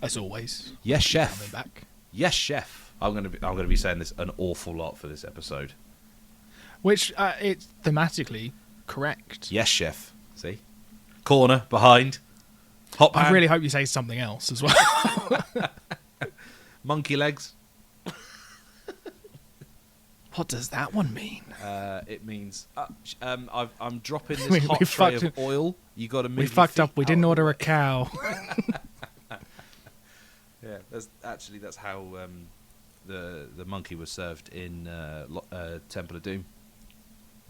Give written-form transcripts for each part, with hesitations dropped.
As always. Yes, Coming chef. back. Yes, chef. I'm gonna be saying this an awful lot for this episode. Which, it's thematically correct. Yes, chef. See? Corner, behind. Hot pan. I really hope you say something else as well. Monkey legs. What does that one mean? It means I'm dropping this We hot tray fucked of oil. You got to move. We your fucked feet up. We out didn't of the order way. a cow. Yeah, that's how the monkey was served in Temple of Doom.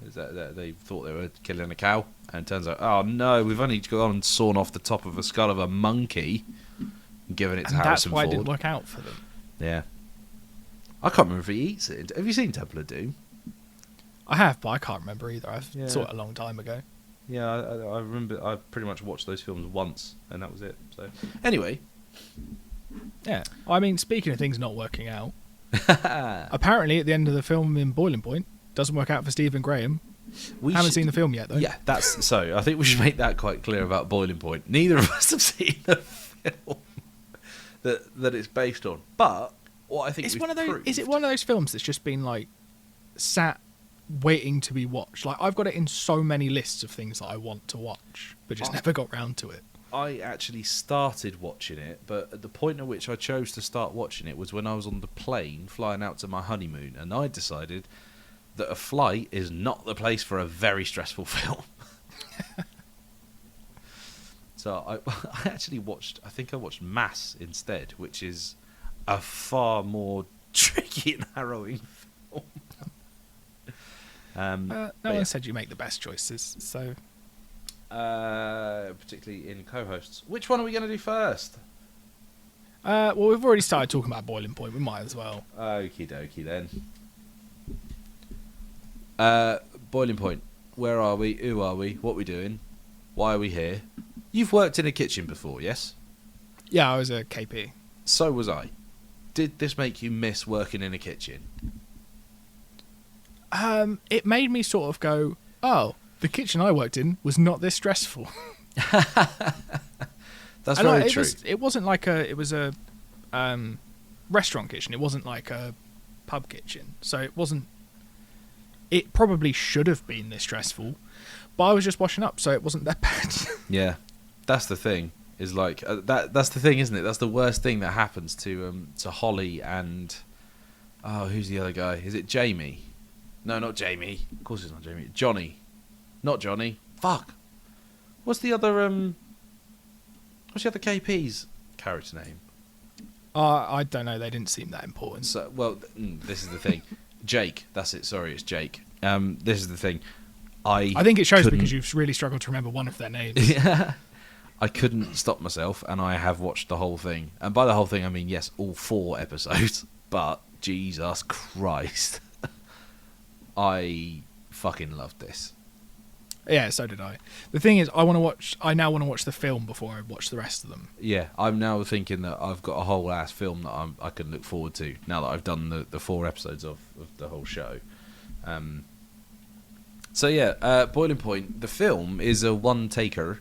Is that they thought they were killing a cow, and it turns out, oh no, we've only gone and sawn off the top of a skull of a monkey, and given it to And that's Harrison why Ford. it didn't work out for them. Yeah, I can't remember if he eats it. Have you seen Temple of Doom? I have, but I can't remember either. I Yeah. saw it a long time ago. Yeah, I remember. I pretty much watched those films once, and that was it. So anyway, Yeah. I mean, speaking of things not working out, apparently at the end of the film in Boiling Point, doesn't work out for Stephen Graham. we Haven't should- seen the film yet, though. Yeah, that's so. I think we should make that quite clear about Boiling Point. Neither of us have seen the film that it's based on. But what I think It's we've one of those. proved, Is it one of those films that's just been like sat waiting to be watched? Like I've got it in so many lists of things that I want to watch, but just never got round to it. I actually started watching it, but at the point at which I chose to start watching it was when I was on the plane flying out to my honeymoon, and I decided that a flight is not the place for a very stressful film. So I actually watched. I think I watched Mass instead, which is a far more tricky and harrowing film. No but one said you make the best choices, so particularly in co-hosts. Which one are we going to do first? well, we've already started talking about Boiling Point. We might as well. Okie dokie then. Boiling Point. Where are we? Who are we? What are we doing? Why are we here? You've worked in a kitchen before, yes? Yeah, I was a KP. So was I. Did this make you miss working in a kitchen? It made me sort of go, oh, the kitchen I worked in was not this stressful. That's And very it true. it wasn't like it was a restaurant kitchen. It wasn't like a pub kitchen. So it wasn't. It probably should have been this stressful, but I was just washing up, so it wasn't that bad. Yeah, that's the thing. Is like that's the thing, isn't it? That's the worst thing that happens to Holly and who's the other guy? Is it Jamie? No, not Jamie. Of course, it's not Jamie. Johnny, not Johnny. Fuck. What's the other KP's character name? I don't know. They didn't seem that important. So, well, this is the thing. Jake. That's it. Sorry, it's Jake. This is the thing. I think it shows couldn't- because you've really struggled to remember one of their names. Yeah. I couldn't stop myself, and I have watched the whole thing. And by the whole thing, I mean, yes, all 4 episodes. But, Jesus Christ. I fucking loved this. Yeah, so did I. The thing is, I now want to watch the film before I watch the rest of them. Yeah, I'm now thinking that I've got a whole ass film that I can look forward to now that I've done the 4 episodes of the whole show. So yeah, Boiling Point. The film is a one-taker,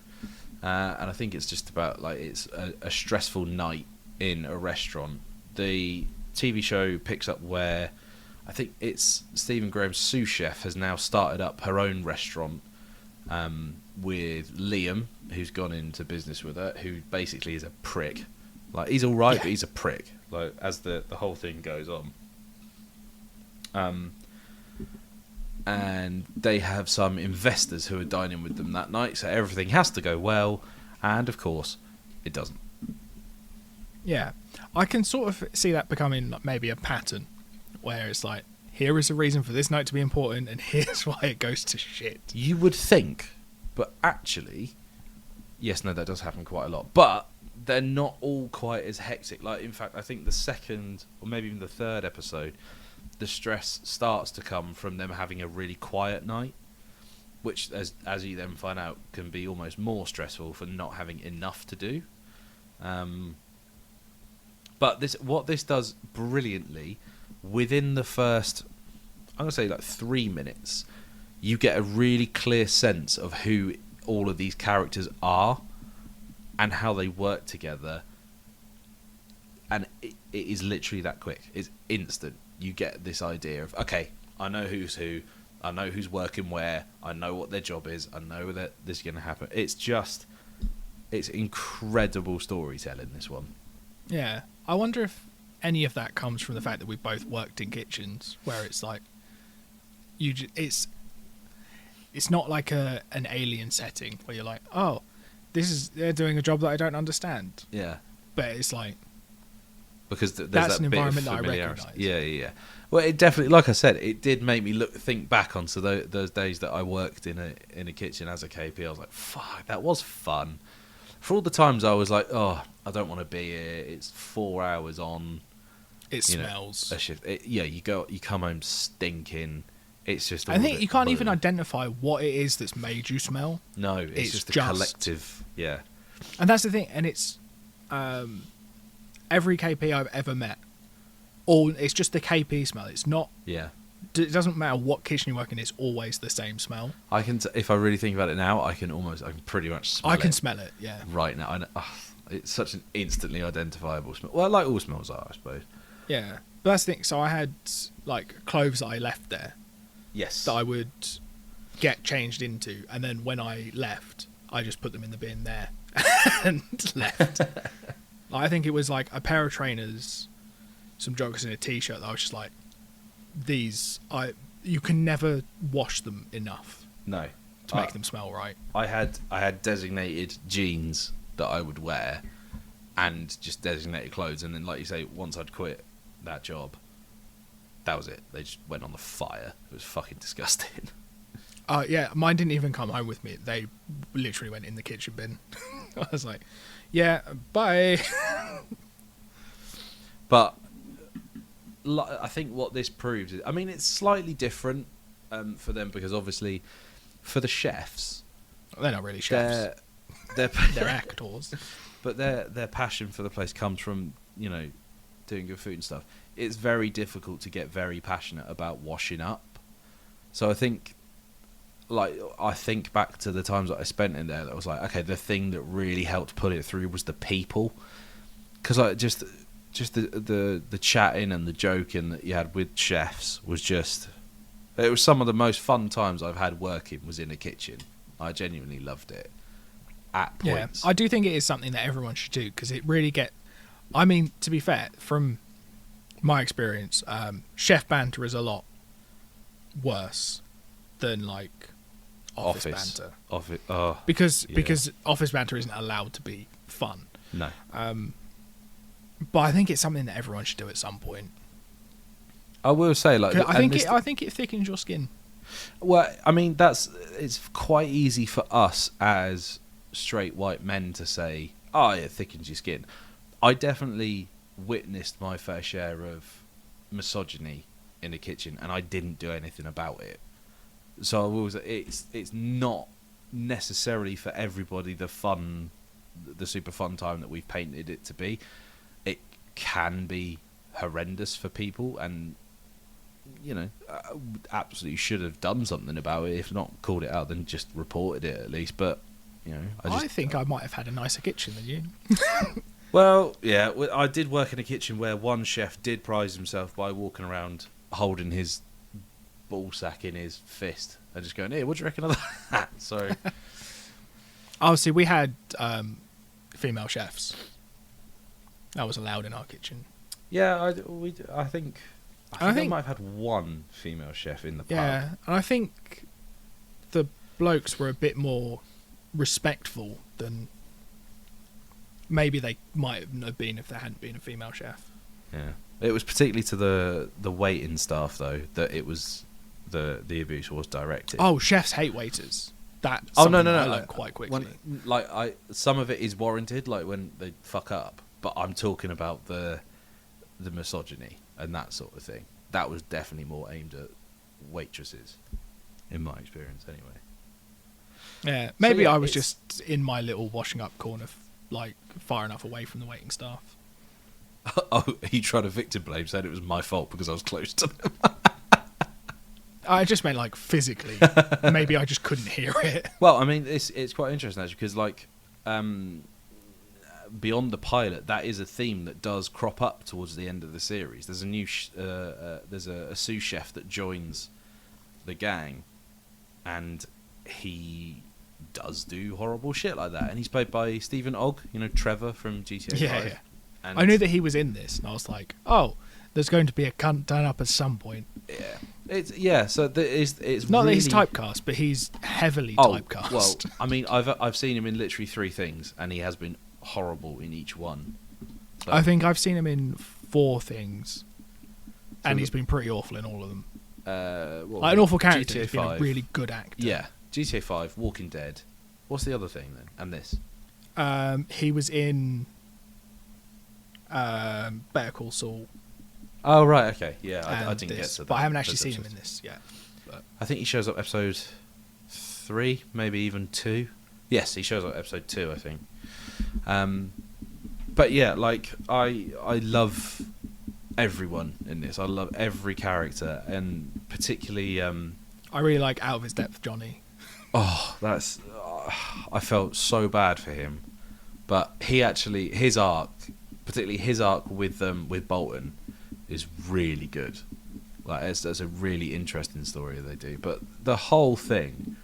and I think it's just about like it's a stressful night in a restaurant. The TV show picks up where I think it's Stephen Graham's sous chef has now started up her own restaurant with Liam, who's gone into business with her, who basically is a prick. Like he's all right, Yeah. but he's a prick. Like as the whole thing goes on. And they have some investors who are dining with them that night, so everything has to go well, and of course, it doesn't. Yeah, I can sort of see that becoming like maybe a pattern, where it's like, here is a reason for this night to be important, and here's why it goes to shit. You would think, but actually, yes, no, that does happen quite a lot, but they're not all quite as hectic. Like, in fact, I think the second, or maybe even the third episode, the stress starts to come from them having a really quiet night, which, as you then find out, can be almost more stressful for not having enough to do. But what this does brilliantly, within the first, I'm going to say like 3 minutes, you get a really clear sense of who all of these characters are and how they work together and it is literally that quick. It's instant. You get this idea of, okay, I know who's who, I know who's working where, I know what their job is, I know that this is going to happen. It's incredible storytelling, this one. Yeah. I wonder if any of that comes from the fact that we both worked in kitchens, where it's like it's not like an alien setting where you're like, oh, they're doing a job that I don't understand. Yeah. But it's like, because there's that's that an bit of environment that I familiarity. recognise. Yeah. Well, it definitely, like I said, it did make me think back onto those days that I worked in a kitchen as a KP. I was like, fuck, that was fun. For all the times I was like, oh, I don't want to be here. It's 4 hours on. It smells. A shift. You come home stinking. It's just. I think you can't even identify what it is that's made you smell. No, it's just a collective. Yeah. And that's the thing, and it's every KP I've ever met, it's just the KP smell. It's not. Yeah. It doesn't matter what kitchen you work in; it's always the same smell. I can, if I really think about it now, I can pretty much smell it. I can smell it. Yeah. Right now, I know, it's such an instantly identifiable smell. Well, like all smells are, I suppose. Yeah, but that's the thing. So I had like clothes that I left there. Yes. That I would get changed into, and then when I left, I just put them in the bin there and left. I think it was like a pair of trainers, some joggers, and a t-shirt that I was just like, you can never wash them enough. No. To make them smell right. I had designated jeans that I would wear, and just designated clothes, and then, like you say, once I'd quit that job, that was it. They just went on the fire. It was fucking disgusting. Yeah, mine didn't even come home with me. They literally went in the kitchen bin. I was like, yeah, bye. But I think what this proves is, I mean, it's slightly different for them, because obviously for the chefs, they're not really chefs. They're actors. But their passion for the place comes from, doing good food and stuff. It's very difficult to get very passionate about washing up. So I think back to the times that I spent in there, that was like, okay, the thing that really helped put it through was the people, because just the chatting and the joking that you had with chefs was it was some of the most fun times I've had working was in a kitchen. I genuinely loved it at points. Yeah, I do think it is something that everyone should do, because it really I mean, to be fair, from my experience, chef banter is a lot worse than like office banter. Because office banter isn't allowed to be fun. No. But I think it's something that everyone should do at some point. I will say, like, I think it thickens your skin. Well, I mean, it's quite easy for us as straight white men to say, oh, it thickens your skin. I definitely witnessed my fair share of misogyny in the kitchen, and I didn't do anything about it. So it's not necessarily for everybody the super fun time that we've painted it to be. It can be horrendous for people, and absolutely should have done something about it. If not called it out, then just reported it at least. But I think I might have had a nicer kitchen than you. Well, yeah, I did work in a kitchen where one chef did prize himself by walking around holding his ball sack in his fist and just going, "Hey, what do you reckon of that?" So, obviously, we had female chefs. That was allowed in our kitchen. Yeah, I think I might have had one female chef in the pub. Yeah, and I think the blokes were a bit more respectful than maybe they might have been if there hadn't been a female chef. Yeah, it was particularly to the waiting staff though that it was the abuse was directed. Oh, chefs hate waiters. That no, I learned quite quickly. Some of it is warranted, like when they fuck up. But I'm talking about the misogyny and that sort of thing. That was definitely more aimed at waitresses, in my experience, anyway. Yeah, maybe I was just in my little washing up corner, like far enough away from the waiting staff. Oh, he tried to victim blame, saying it was my fault because I was close to them. I just meant like physically. Maybe I just couldn't hear it. Well, I mean, it's quite interesting actually, because beyond the pilot, that is a theme that does crop up towards the end of the series. There's a new there's a sous chef that joins the gang, and he does do horrible shit like that. And he's played by Stephen Ogg, Trevor from GTA 5. Yeah. And I knew that he was in this, and I was like, oh, there's going to be a cunt done up at some point. Yeah, so it's Not really... that he's typecast, but he's heavily Oh, typecast. well, I mean, I've seen him in literally 3 things, and he has been horrible in each one. So, I think I've seen him in 4 things, and So he's been pretty awful in all of them. well, Like an awful character, GTA he's been a 5. really good actor. Yeah, GTA 5, Walking Dead. What's the other thing then? And this? He was in Better Call Saul. Oh, right, okay. Yeah, I and didn't get this, to that. but I haven't actually those seen him episodes. in this yet. But I think he shows up episode 3, maybe even 2. Yes, he shows up episode 2, I think. But yeah, like I love everyone in this. I love every character, and particularly I really like Out of His Depth Johnny. that's I felt so bad for him, but his arc, particularly his arc with Bolton, is really good. Like that's a really interesting story they do. But the whole thing,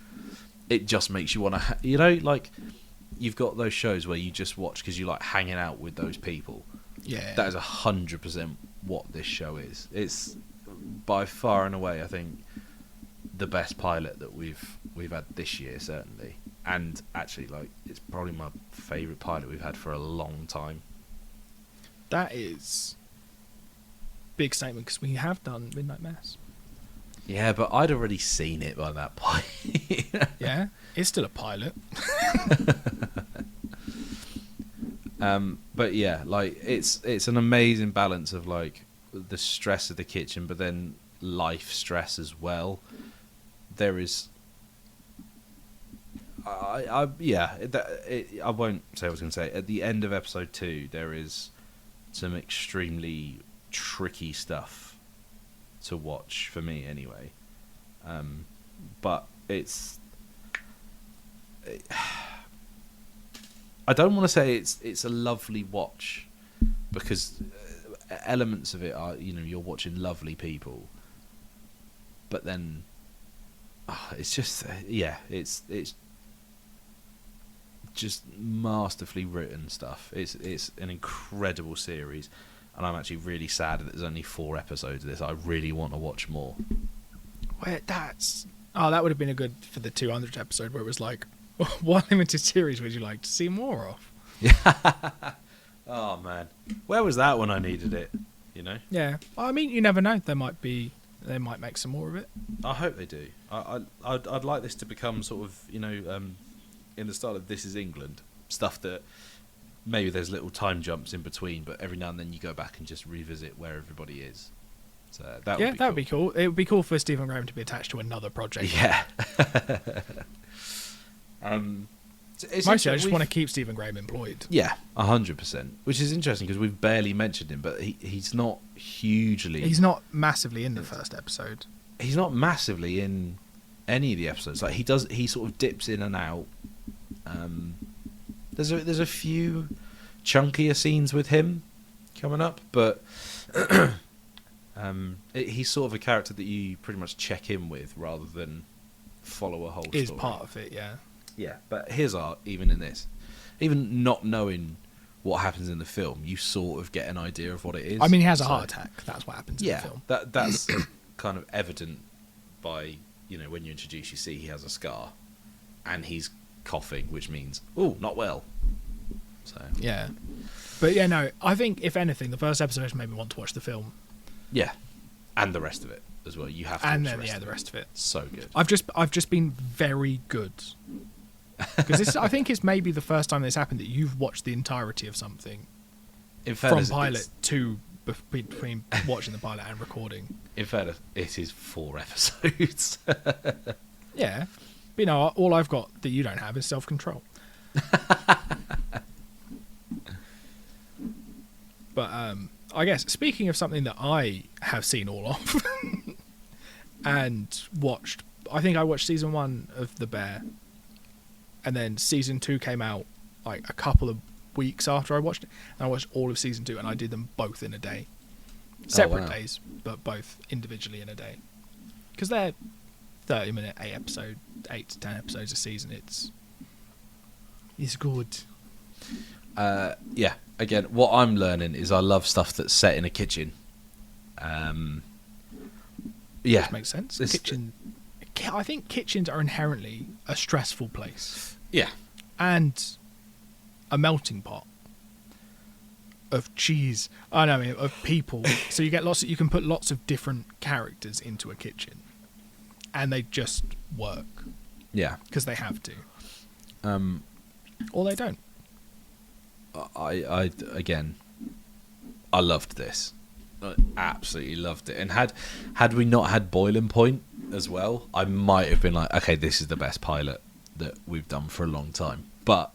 it just makes you want to, like you've got those shows where you just watch because you like hanging out with those people. Yeah. That is 100% what this show is. It's by far and away, I think, the best pilot that we've had this year, certainly. And actually, like, it's probably my favourite pilot we've had for a long time. That is big statement because we have done Midnight Mass. Yeah, but I'd already seen it by that point. Yeah, it's still a pilot. But yeah, like it's an amazing balance of like the stress of the kitchen, but then life stress as well. There is, I won't say what I was going to say. At the end of episode 2, there is some extremely tricky stuff to watch for me, anyway. But I don't want to say it's a lovely watch, because elements of it are, you're watching lovely people, but then it's just it's just masterfully written stuff. It's an incredible series, and I'm actually really sad that there's only 4 episodes of this. I really want to watch more. That would have been a good for the 200th episode where it was like, what limited series would you like to see more of? Yeah. Oh man, where was that when I needed it? Yeah, well, I mean, you never know. They might make some more of it. I hope they do. I'd like this to become sort of in the style of This Is England, stuff that maybe there's little time jumps in between, but every now and then you go back and just revisit where everybody is. So that would be cool. It would be cool for Stephen Graham to be attached to another project. Yeah. Mostly, I just want to keep Stephen Graham employed. Yeah, 100%. Which is interesting because we've barely mentioned him, but he's not hugely. He's not massively in the first episode. He's not massively in any of the episodes. Like he sort of dips in and out. There's a few chunkier scenes with him coming up, but he's sort of a character that you pretty much check in with rather than follow a whole story. Is part of it, yeah. Yeah, but his art, even in this, even not knowing what happens in the film, you sort of get an idea of what it is. I mean, he has a heart attack. That's what happens in the film. That's kind of evident by, when you introduce, you see he has a scar, and he's coughing, which means, not well. So yeah, but yeah, no, I think if anything, the first episode made me want to watch the film. Yeah, and the rest of it as well. You have to. And watch then the rest of it. So good. I've just been very good. Because I think it's maybe the first time this happened that you've watched the entirety of something In fairness, from pilot to between watching the pilot and recording. In fairness, it is 4 episodes. Yeah, but all I've got that you don't have is self-control. But I guess speaking of something that I have seen all of and watched, I think I watched season 1 of The Bear. And then season 2 came out like a couple of weeks after I watched it, and I watched all of season 2, and I did them both in a day, separate wow. days, but both individually in a day, because they're 30-minute, 8 to 10 episodes a season. It's good. Yeah. Again, what I'm learning is I love stuff that's set in a kitchen. Yeah, Which makes sense. I think kitchens are inherently a stressful place yeah, and a melting pot of cheese. I mean, of people. So you get you can put lots of different characters into a kitchen, and they just work yeah. because they have to, or they don't. I again, I loved this. I absolutely loved it. And had we not had Boiling Point as well, I might have been like, okay, this is the best pilot that we've done for a long time. But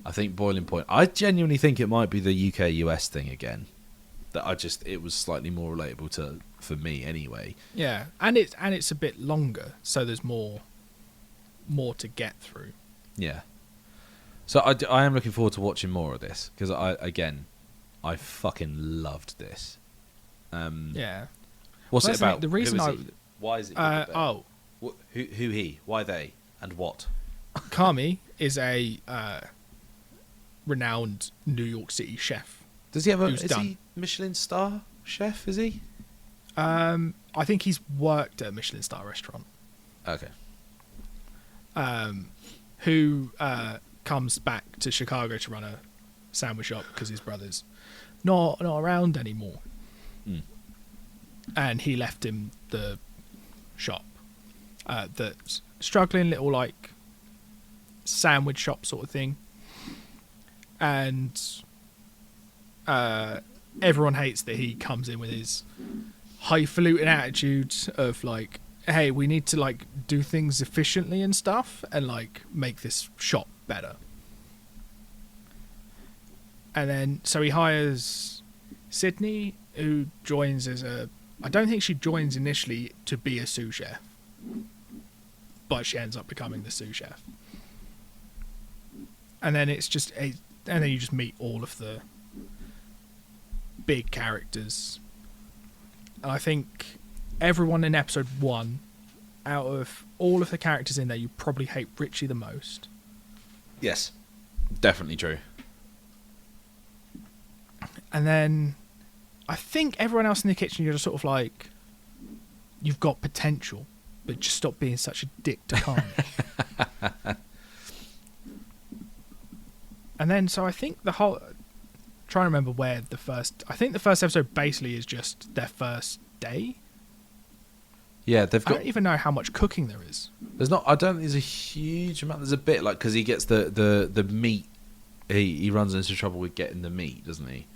I think Boiling Point, I genuinely think it might be the UK US thing again. That it was slightly more relatable for me anyway. Yeah, and it's a bit longer, so there's more to get through. Yeah. So I am looking forward to watching more of this because I fucking loved this. Yeah. What's Well, it about? the reason Who is he? Why is it? Who he? Why they? And what? Kami is a renowned New York City chef. Does he have Who's is done. he Michelin star chef? Is he? I think he's worked at a Michelin star restaurant. Okay. Who comes back to Chicago to run a sandwich shop because his brother's not around anymore. Mm. And he left him the shop that's struggling, little like sandwich shop sort of thing, and everyone hates that he comes in with his highfalutin attitude of like, hey, we need to like do things efficiently and stuff and like make this shop better. And then so he hires Sydney, who joins as I don't think she joins initially to be a sous chef, but she ends up becoming the sous chef. And then and then you just meet all of the big characters. And I think everyone in episode 1, out of all of the characters in there, you probably hate Richie the most. Yes, definitely true. And then I think everyone else in the kitchen, you're just sort of like, you've got potential, but just stop being such a dick to Kami. And then, so I think trying to remember where I think the first episode basically is just their first day. Yeah, they've I got. don't even know how much cooking there is. There's not. I don't think there's a huge amount. There's a bit like because he gets the meat. He runs into trouble with getting the meat, doesn't he?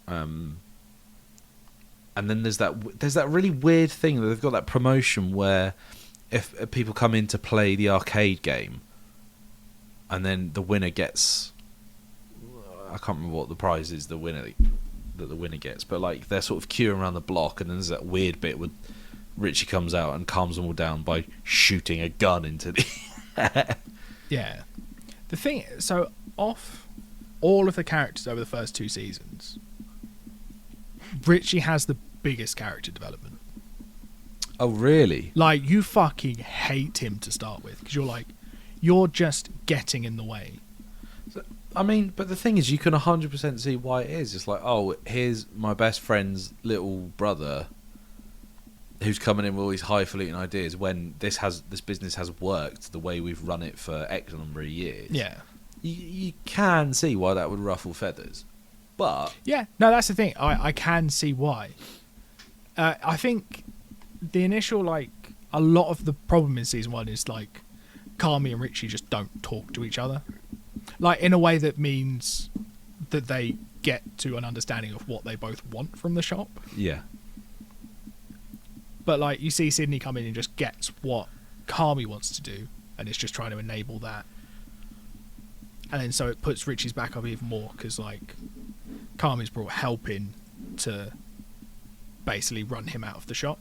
And then there's that really weird thing that they've got that promotion where if people come in to play the arcade game, and then the winner gets, I can't remember what the prize is. The winner gets, but like they're sort of queuing around the block, and then there's that weird bit where Richie comes out and calms them all down by shooting a gun into the. Yeah, the thing. So off all of the characters over the first 2 seasons, Richie has the biggest character development. Oh really? Like, you fucking hate him to start with because you're like, you're just getting in the way. I mean, but the thing is, you can 100% see why it is. It's like, oh, here's my best friend's little brother who's coming in with all these highfalutin ideas when this business has worked the way we've run it for X number of years. Yeah. You can see why that would ruffle feathers. But Yeah, no, that's the thing. I can see why. I think the initial, like, a lot of the problem in season 1 is, like, Kami and Richie just don't talk to each other. Like, in a way that means that they get to an understanding of what they both want from the shop. yeah, But, like, you see Sydney come in and just gets what Kami wants to do, and it's just trying to enable that. And then so it puts Richie's back up even more, because, like, Kami's brought help in to basically run him out of the shop.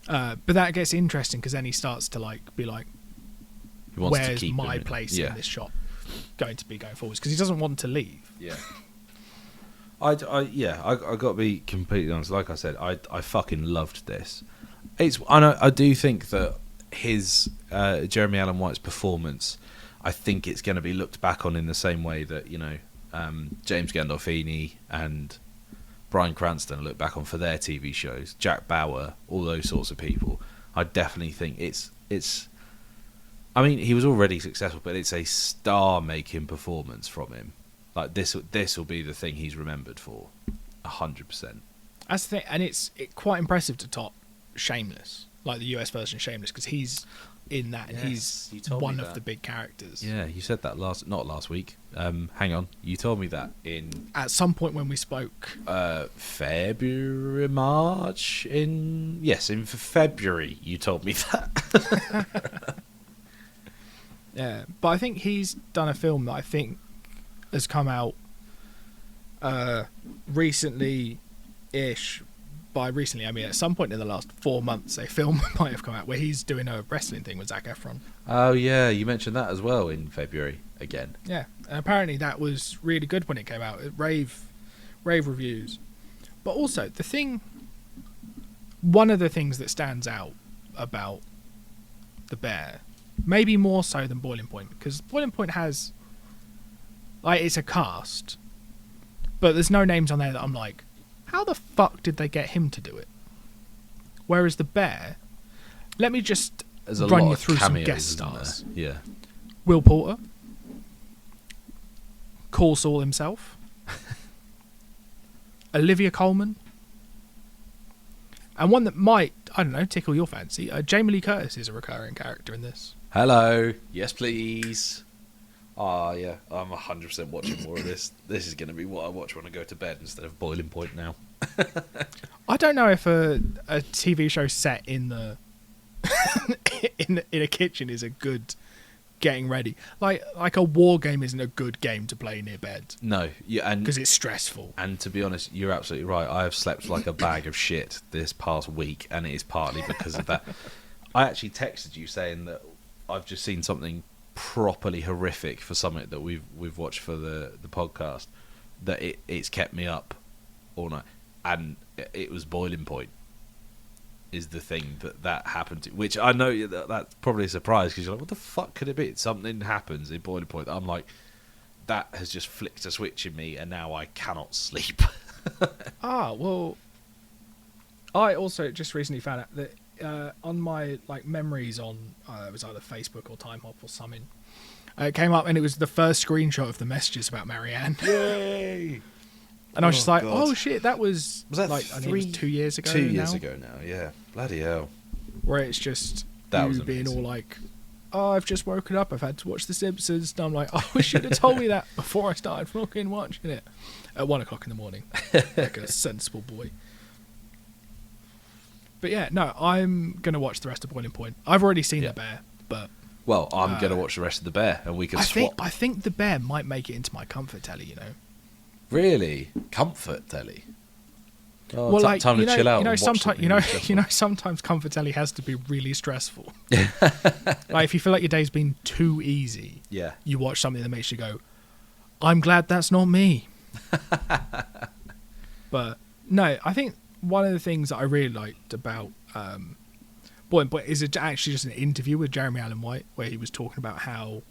But that gets interesting, because then he starts to, like, be like, he wants to where's keep my him in. place Yeah. in this shop? going to be going forwards because he doesn't want to leave. Yeah. I got to be completely honest. Like I said, I fucking loved this. I do think that his Jeremy Allen White's performance, I think it's going to be looked back on in the same way that James Gandolfini and Bryan Cranston look back on for their TV shows. Jack Bauer, all those sorts of people. I definitely think it's. I mean, he was already successful, but it's a star-making performance from him. Like this will be the thing he's remembered for, 100%. That's the thing, and it's quite impressive to top Shameless, like the US version of Shameless, because he's in that, and Yes, you he's told me one of that. the big characters. Yeah, you said that not last week. Hang on, you told me that in At some point when we spoke, February, March. In February, you told me that. yeah. But I think he's done a film that I think has come out recently-ish. By recently, I mean at some point in the last 4 months, a film might have come out where he's doing a wrestling thing with Zac Efron. Oh yeah, you mentioned that as well in February again. Yeah, and apparently that was really good when it came out. It rave reviews. But also one of the things that stands out about The Bear, maybe more so than Boiling Point, because Boiling Point has, like, it's a cast, but there's no names on there that I'm like, how the fuck did they get him to do it? Whereas The Bear, let me just There's a run lot you of through some cameos, guest isn't there? stars. Yeah. Will Porter, Cole Saul himself, Olivia Colman, and one that might, I don't know, tickle your fancy. Jamie Lee Curtis is a recurring character in this. Hello. Yes, please. Ah, yeah. I'm 100% watching more of this. This is going to be what I watch when I go to bed instead of Boiling Point now. I don't know if a TV show set in the in a kitchen is a good getting ready. Like a war game isn't a good game to play near bed No, yeah, because it's stressful. and to be honest, you're absolutely right. I have slept like a bag of shit this past week, and it is partly because of that. I actually texted you saying that I've just seen something properly horrific for something that we've watched for the podcast, that it's kept me up all night, and it was Boiling Point is the thing that happened to, which I know that's probably a surprise because you're like, what the fuck could it be? Something happens in Boiling Point that I'm like, that has just flicked a switch in me and now I cannot sleep. Well, I also just recently found out that on my memories on it was either Facebook or Time Hop or something, it came up and it was the first screenshot of the messages about Marianne. Yay! And I was just like, God. oh shit, that was that I think it was 2 years ago. 2 years now, ago now, yeah. Bloody hell. where it's just That you was being amazing. all like, oh, I've just woken up, I've had to watch The Simpsons, and I'm like, oh, you should have told me that before I started fucking watching it at 1 o'clock in the morning, like a sensible boy. But yeah, no, I'm gonna watch the rest of Boiling Point. I've already seen Yeah. The Bear, but Well, I'm going to watch the rest of The Bear and we can swap. I think The Bear might make it into my comfort telly. You know, Really? Comfort telly? Oh, well, like time to chill out. sometimes sometimes comfort telly has to be really stressful. Like if you feel like your day's been too easy, Yeah. you watch something that makes you go, I'm glad that's not me. But no, I think one of the things that I really liked about Boiling Point is it actually just an interview with Jeremy Allen White where he was talking about how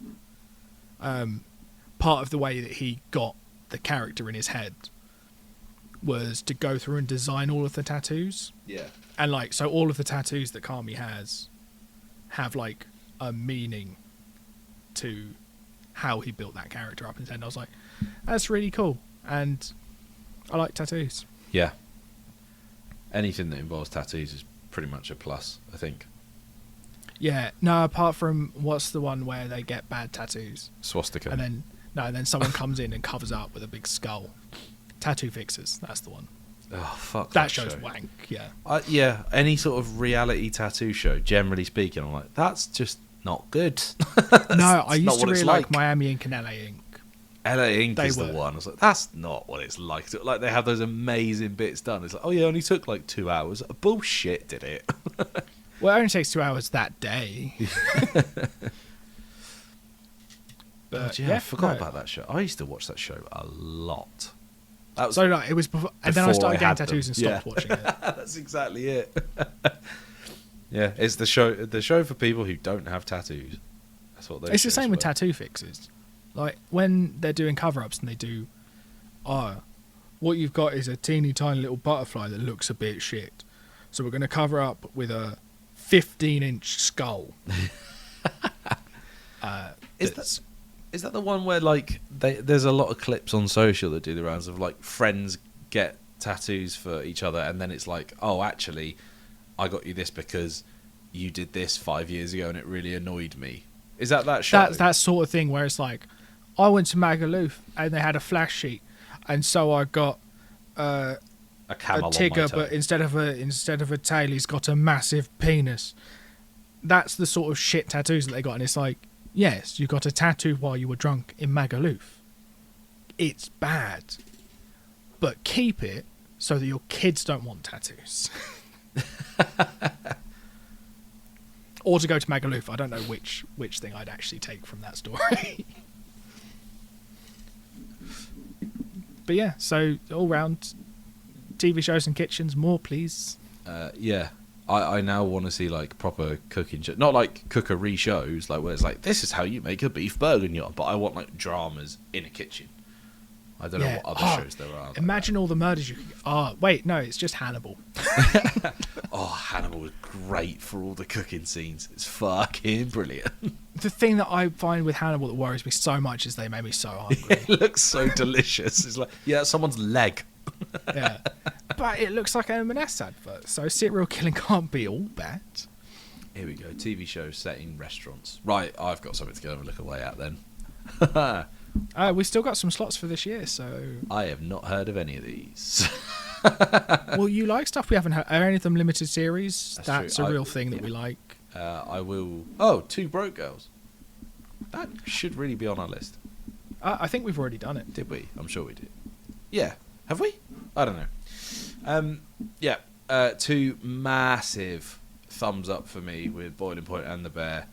part of the way that he got the character in his head was to go through and design all of the tattoos. Yeah. And so all of the tattoos that Kami has have a meaning to how he built that character up in his head. And I was like, that's really cool. And I like tattoos. Yeah. Anything that involves tattoos is pretty much a plus, I think. Yeah, no, apart from what's the one where they get bad tattoos Swastika. and then someone comes in and covers it up with a big skull. Tattoo Fixers, that's the one. Oh, fuck. That show's show. wank, yeah. Yeah, any sort of reality tattoo show, generally speaking, I'm like, that's just not good. No, I It's used not to what it's really like. like Miami Ink and LA Ink. LA Ink They is the were. one. I was like, that's not what it's like. Like, they have those amazing bits done. It's like, oh, yeah, it only took 2 hours. Bullshit, did it? Well, it only takes 2 hours that day. But I forgot no. about that show. I used to watch that show a lot. That was So like, it was before, and then I before started getting had tattoos them. and stopped watching it. That's exactly it. Yeah, it's the show for people who don't have tattoos. That's what they. It's the same with tattoo fixes. Like when they're doing cover-ups and they do, what you've got is a teeny tiny little butterfly that looks a bit shit. So we're going to cover up with a 15-inch skull. Is that the one where like there's a lot of clips on social that do the rounds of like friends get tattoos for each other and then it's like, oh, actually, I got you this because you did this 5 years ago and it really annoyed me. Is that show? That's that sort of thing where it's like, I went to Magaluf and they had a flash sheet, and so I got a camel on my Tigger, toe. but instead of a tail, he's got a massive penis. That's the sort of shit tattoos that they got, and it's like, yes, you got a tattoo while you were drunk in Magaluf. It's bad, but keep it so that your kids don't want tattoos. Or to go to Magaluf. I don't know which thing I'd actually take from that story. But yeah, so all round TV shows and kitchens, more please. Yeah, I now want to see like proper cooking shows, not like cookery shows, like where it's like this is how you make a beef bourguignon, but I want like dramas in a kitchen. I don't know what other shows there are. Imagine all the murders you could. Oh, wait, no, it's just Hannibal. Oh, Hannibal was great for all the cooking scenes. It's fucking brilliant. The thing that I find with Hannibal that worries me so much is they made me so hungry. It looks so delicious. It's like, yeah, someone's leg. Yeah. But it looks like an M&S advert, so serial killing can't be all bad. Here we go. TV shows set in restaurants. Right, I've got something to go and look away at then. We still got some slots for this year, so... I have not heard of any of these. Well, you like stuff we haven't heard. Are any of them limited series? That's That's true. a real thing that we like. I will... Oh, Two Broke Girls. That should really be on our list. I think we've already done it. Did we? I'm sure we did. Yeah. Have we? I don't know. Yeah. Two massive thumbs up for me with Boiling Point and The Bear.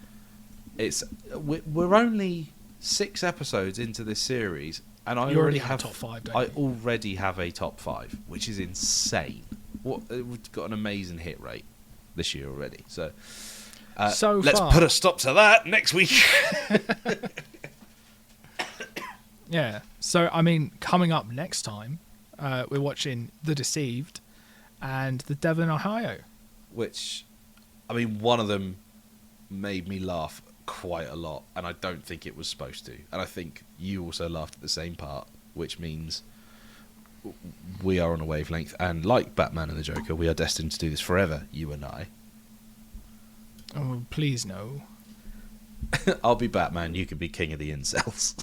We're only 6 episodes into this series, and I You already have have a top 5, I don't you? already have a top 5, which is insane. We've got an amazing hit rate this year already. So let's far. put a stop to that next week. Yeah. So, I mean, coming up next time, we're watching The Deceived and The Devil in Ohio. Which, I mean, one of them made me laugh quite a lot, and I don't think it was supposed to. And I think you also laughed at the same part, which means we are on a wavelength. And like Batman and the Joker, we are destined to do this forever, you and I. Oh, please no. I'll be Batman, you can be king of the incels.